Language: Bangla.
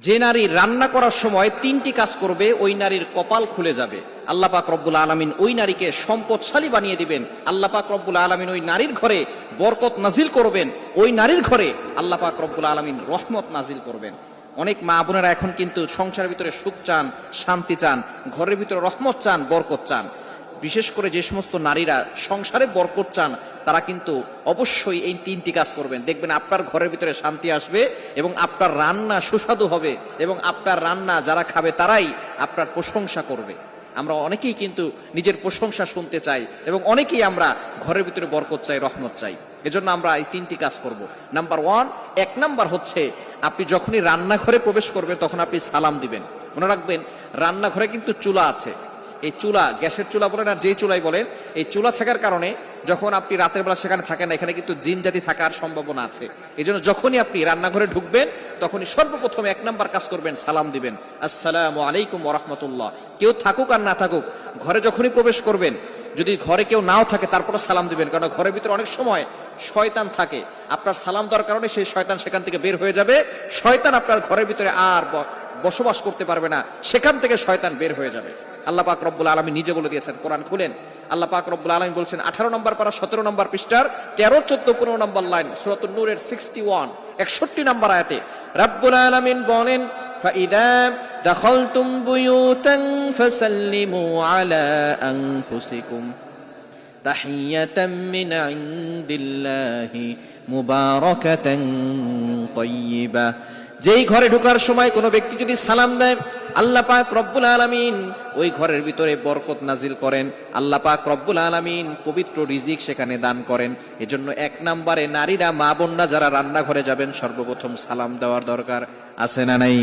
যে নারী রান্না করার সময় তিনটি কাজ করবে ওই নারীর কপাল খুলে যাবে। আল্লাহ পাক রব্বুল আলামিন ওই নারীকে সম্পদশালী বানিয়ে দিবেন। আল্লাহ পাক রব্বুল আলামিন ওই নারীর ঘরে বরকত নাজিল করবেন। ওই নারীর ঘরে আল্লাহ পাক রব্বুল আলামিন রহমত নাজিল করবেন। অনেক মা বোনেরা এখন কিন্তু সংসারের ভিতরে সুখ চান, শান্তি চান, ঘরের ভিতরে রহমত চান, বরকত চান। বিশেষ করে যে সমস্ত নারীরা সংসারে বরকত চান তারা কিন্তু অবশ্যই এই তিনটি কাজ করবেন। দেখবেন আপনার ঘরের ভিতরে শান্তি আসবে এবং আপনার রান্না সুস্বাদু হবে এবং আপনার রান্না যারা খাবে তারাই আপনার প্রশংসা করবে। আমরা অনেকেই কিন্তু নিজের প্রশংসা শুনতে চাই এবং অনেকেই আমরা ঘরের ভিতরে বরকত চাই, রহমত চাই। এজন্য আমরা এই তিনটি কাজ করব। নাম্বার ওয়ান, এক নাম্বার হচ্ছে আপনি যখনই রান্নাঘরে প্রবেশ করবেন তখন আপনি সালাম দিবেন। মনে রাখবেন রান্নাঘরে কিন্তু চুলা আছে। এই চুলা, গ্যাসের চুলা বলেন আর যেই চুলাই বলেন, এই চুলা থাকার কারণে যখন আপনি রাতের বেলা সেখানে থাকেন না, এখানে কিন্তু জিন জাতি থাকার সম্ভাবনা আছে। এই জন্য যখনই আপনি রান্নাঘরে ঢুকবেন তখনই সর্বপ্রথম এক নাম্বার কাজ করবেন, সালাম দিবেন, আসসালামু আলাইকুম ওয়া রাহমাতুল্লাহ। কেউ থাকুক আর না থাকুক, ঘরে যখনই প্রবেশ করবেন, যদি ঘরে কেউ নাও থাকে তারপরে সালাম দিবেন, কারণ ঘরের ভিতরে অনেক সময় শয়তান থাকে। আপনার সালাম দেওয়ার কারণে সেই শয়তান সেখান থেকে বের হয়ে যাবে। শয়তান আপনার ঘরের ভিতরে আর বসবাস করতে পারবে না, সেখান থেকে শয়তান বের হয়ে যাবে। আল্লাহ পাক রব্বুল আলামিন নিজে বলে দিয়েছেন, কোরআন খুলেন, আল্লাহ পাক রব্বুল আলামিন বলছেন 18 নম্বর পারা 17 নম্বর পৃষ্ঠার 13, 14, 15 নম্বর লাইন, সূরাতুন নূরের 61 নম্বর আয়াতে রব্বুল আলামিন বলেন, ফাইদা দাখালতুম বুয়ুতান ফাসাল্লিমু আলা আনফুসিকুম তাহিয়াতাম মিন ইনদিল্লাহি মুবারাকাতান তাইয়্যিবা। যেই ঘরে ঢোকার সময় কোনো ব্যক্তি যদি সালাম দেয়, আল্লাহ পাক রব্বুল আলামিন ওই ঘরের ভিতরে বরকত নাজিল করেন। আল্লাহ পাক রব্বুল আলামিন পবিত্র রিজিক সেখানে দান করেন। এজন্য এক নম্বরে নারীরা, মা বোনরা যারা রান্নাঘরে যাবেন সর্বপ্রথম সালাম দেওয়ার দরকার আছে না নাই?